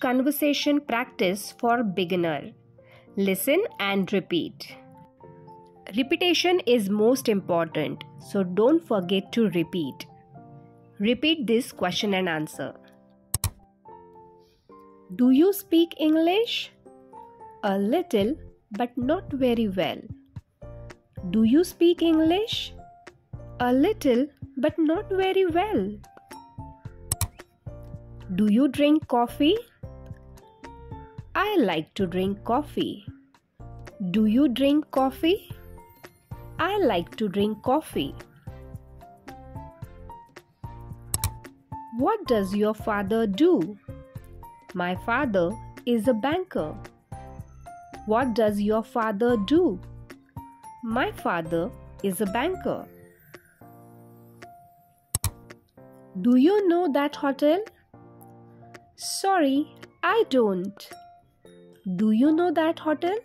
conversation practice for beginner. Listen and repeat. Repetition is most important, so don't forget to repeat. Repeat this question and answer. Do you speak English? A little, but not very well. Do you speak English? A little, but not very well. Do you drink coffee? I like to drink coffee. Do you drink coffee? I like to drink coffee. What does your father do? My father is a banker. What does your father do? My father is a banker. Do you know that hotel? Sorry, I don't. Do you know that hotel?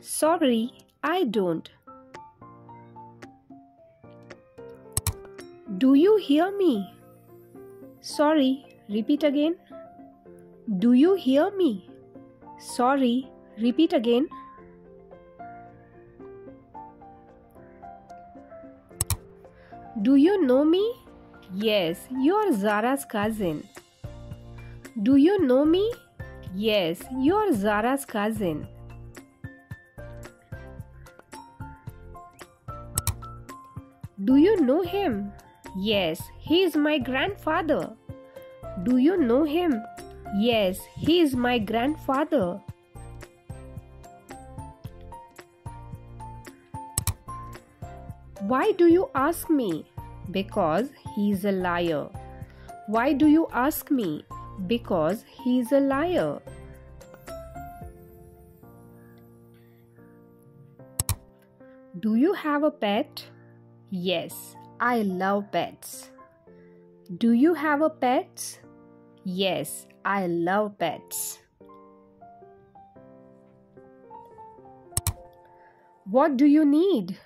Sorry, I don't. Do you hear me? Sorry, repeat again. Do you hear me? Sorry, repeat again. Do you know me? Yes, you are Zara's cousin. Do you know me? Yes, you are Zara's cousin. Do you know him? Yes, he is my grandfather. Do you know him? Yes, he is my grandfather. Why do you ask me? Because he is a liar. Why do you ask me? Because he is a liar. Do you have a pet? Yes, I love pets. Do you have a pet? Yes, I love pets. What do you need?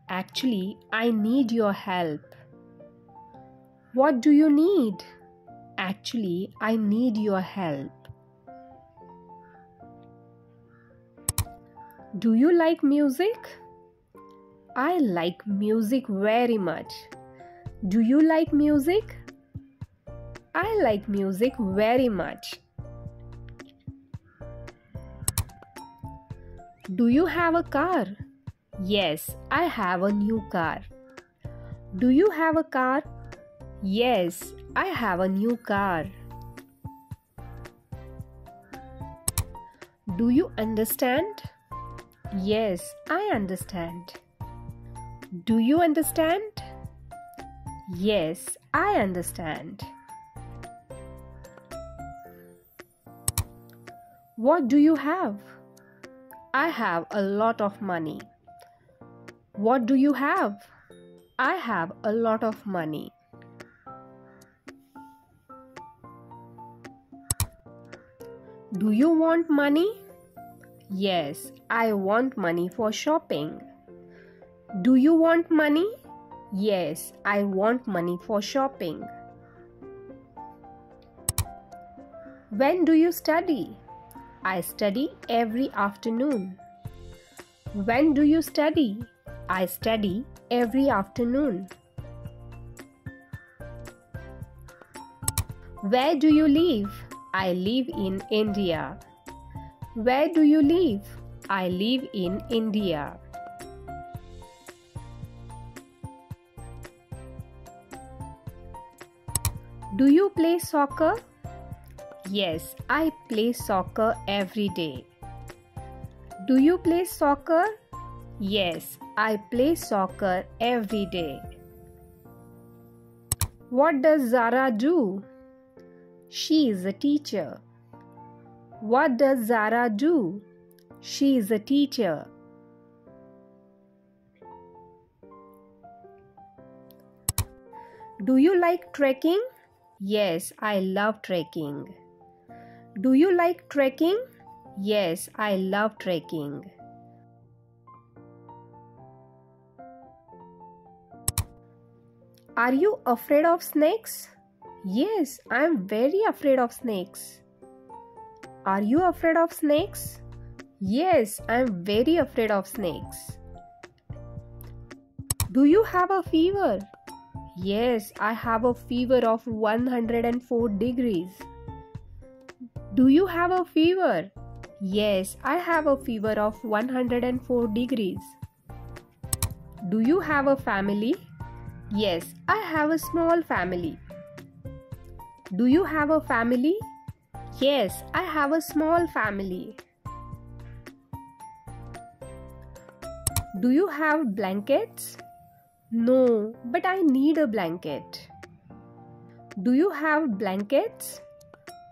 Actually, I need your help. What do you need? Actually, I need your help. Do you like music? I like music very much. Do you like music? I like music very much. Do you have a car? Yes, I have a new car. Do you have a car? Yes, I have a new car. Do you understand? Yes, I understand. Do you understand? Yes, I understand. What do you have? I have a lot of money. What do you have? I have a lot of money. Do you want money? Yes, I want money for shopping. Do you want money? Yes, I want money for shopping. When do you study? I study every afternoon. When do you study? I study every afternoon. Where do you live? I live in India. Where do you live? I live in India. Do you play soccer? Yes, I play soccer every day. Do you play soccer? Yes, I play soccer every day. What does Zara do? She is a teacher. What does Zara do? She is a teacher. Do you like trekking? Yes, I love trekking. Do you like trekking? Yes, I love trekking. Are you afraid of snakes? Yes, I am very afraid of snakes. Are you afraid of snakes? Yes, I'm very afraid of snakes. Do you have a fever? Yes, I have a fever of 104 degrees. Do you have a fever? Yes, I have a fever of 104 degrees. Do you have a family? Yes, I have a small family. Do you have a family? Yes, I have a small family. Do you have blankets? No, but I need a blanket. Do you have blankets?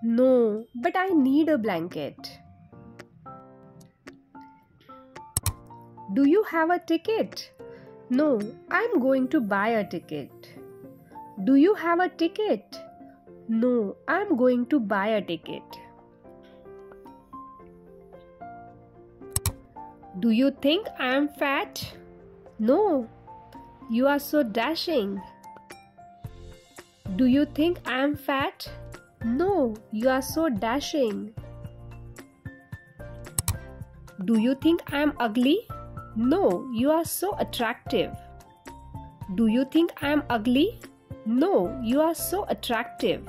No, but I need a blanket. Do you have a ticket? No, I'm going to buy a ticket. Do you have a ticket? No, I'm going to buy a ticket. Do you think I am fat? No, you are so dashing. Do you think I am fat? No, you are so dashing. Do you think I am ugly? No, you are so attractive. Do you think I am ugly? No, you are so attractive.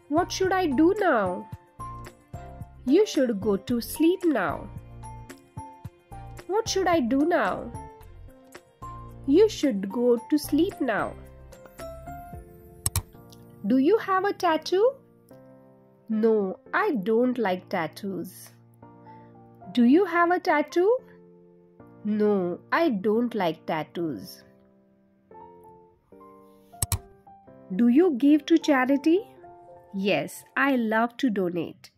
What should I do now? You should go to sleep now. What should I do now? You should go to sleep now. Do you have a tattoo? No, I don't like tattoos. Do you have a tattoo? No, I don't like tattoos. Do you give to charity? Yes, I love to donate.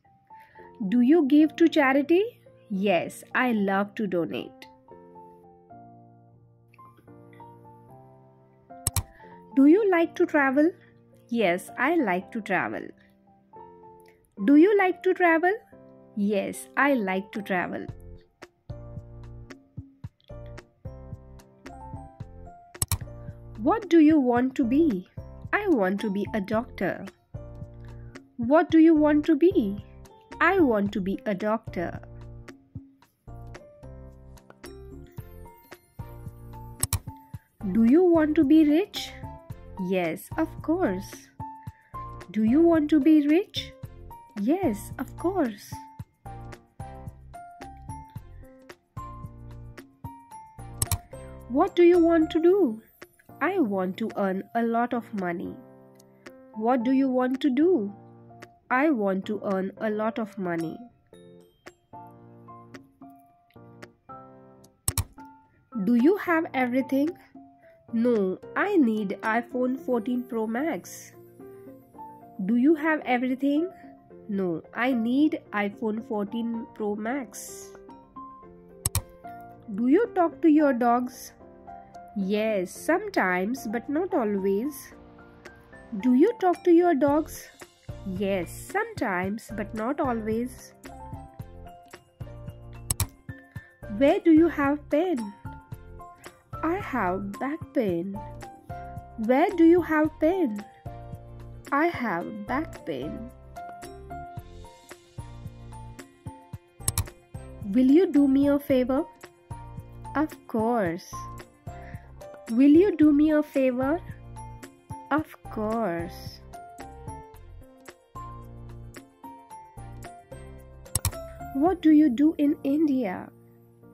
Do you give to charity? Yes, I love to donate. Do you like to travel? Yes, I like to travel. Do you like to travel? Yes, I like to travel. What do you want to be? I want to be a doctor. What do you want to be? I want to be a doctor. Do you want to be rich? Yes, of course. Do you want to be rich? Yes, of course. What do you want to do? I want to earn a lot of money. What do you want to do? I want to earn a lot of money. Do you have everything? No, I need iPhone 14 Pro Max. Do you have everything? No, I need iPhone 14 Pro Max. Do you talk to your dogs? Yes, sometimes, but not always. Do you talk to your dogs? Yes, sometimes, but not always. Where do you have pain? I have back pain. Where do you have pain? I have back pain. Will you do me a favor? Of course. Will you do me a favor? Of course. What do you do in India?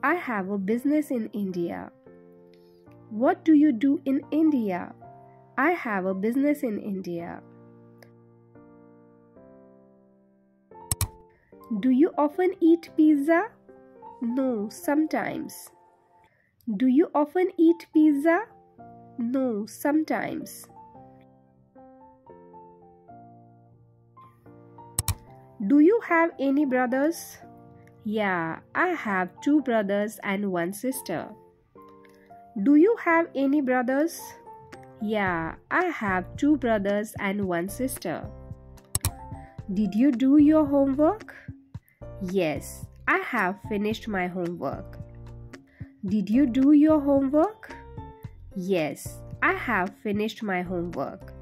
I have a business in India. What do you do in India? I have a business in India. Do you often eat pizza? No, sometimes. Do you often eat pizza? No, sometimes. Do you have any brothers? Yeah, I have 2 brothers and 1 sister. Do you have any brothers? Yeah, I have 2 brothers and 1 sister. Did you do your homework? Yes, I have finished my homework. Did you do your homework? Yes, I have finished my homework.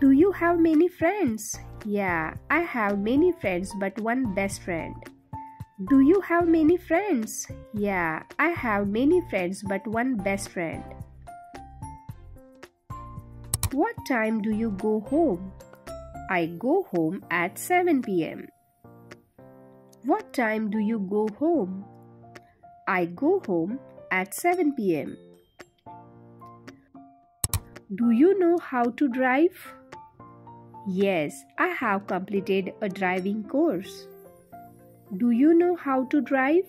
Do you have many friends? Yeah, I have many friends but one best friend. Do you have many friends? Yeah, I have many friends but one best friend. What time do you go home? I go home at 7 p.m. What time do you go home? I go home at 7 p.m. Do you know how to drive? Yes, I have completed a driving course. Do you know how to drive?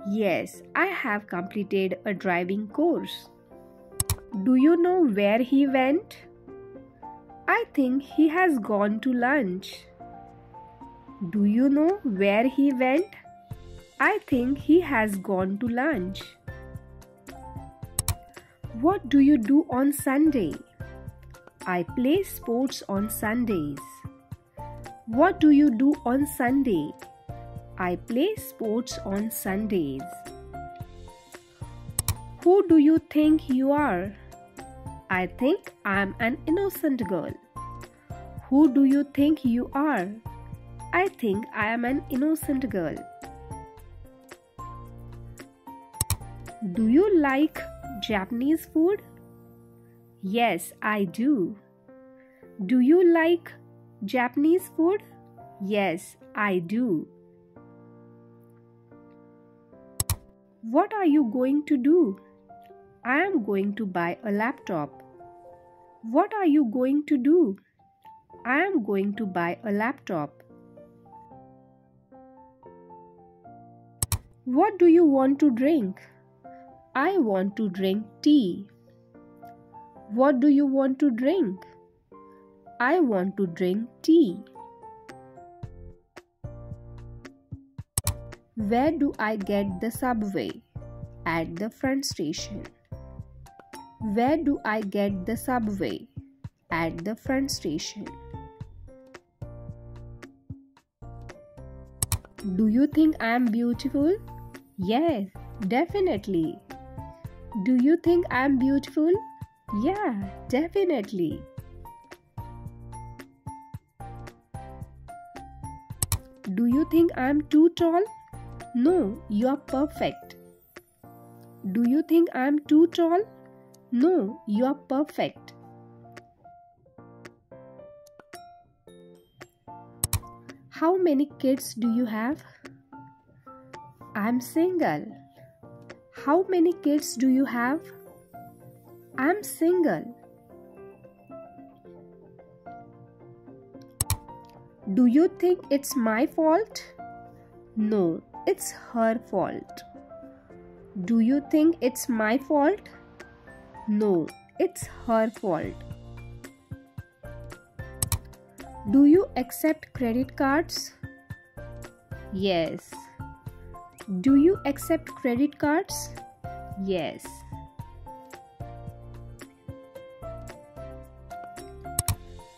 Yes, I have completed a driving course. Do you know where he went? I think he has gone to lunch. Do you know where he went? I think he has gone to lunch. What do you do on Sunday? I play sports on Sundays. What do you do on Sunday? I play sports on Sundays. Who do you think you are? I think I'm an innocent girl. Who do you think you are? I think I am an innocent girl. Do you like Japanese food? Yes, I do. Do you like Japanese food? Yes, I do. What are you going to do? I am going to buy a laptop. What are you going to do? I am going to buy a laptop. What do you want to drink? I want to drink tea. What do you want to drink? I want to drink tea. Where do I get the subway? At the front station. Where do I get the subway? At the front station. Do you think I am beautiful? Yes, definitely. Do you think I am beautiful? Yeah, definitely. Do you think I am too tall? No, you are perfect. Do you think I am too tall? No, you are perfect. How many kids do you have? I'm single. How many kids do you have? I'm single. Do you think it's my fault? No, it's her fault. Do you think it's my fault? No, it's her fault. Do you accept credit cards? Yes. Do you accept credit cards? Yes.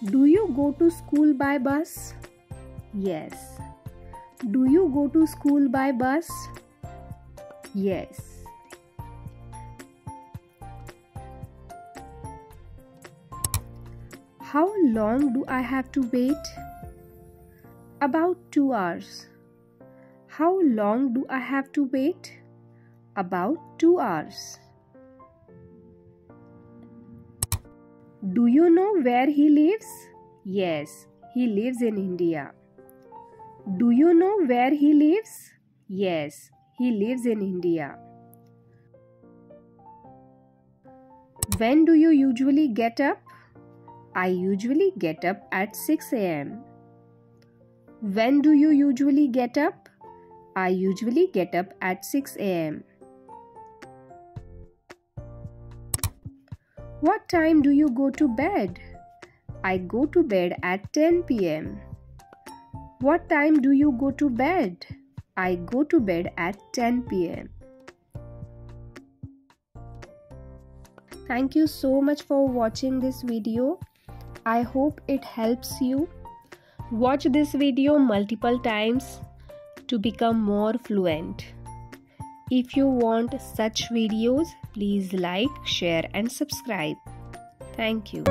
Do you go to school by bus? Yes. Do you go to school by bus? Yes. How long do I have to wait? About 2 hours. How long do I have to wait? About 2 hours. Do you know where he lives? Yes, he lives in India. Do you know where he lives? Yes, he lives in India. When do you usually get up? I usually get up at 6 a.m. When do you usually get up? I usually get up at 6 a.m. What time do you go to bed? I go to bed at 10 p.m. What time do you go to bed? I go to bed at 10 p.m. Thank you so much for watching this video. I hope it helps you. Watch this video multiple times to become more fluent. If you want such videos, please like, share and subscribe. Thank you.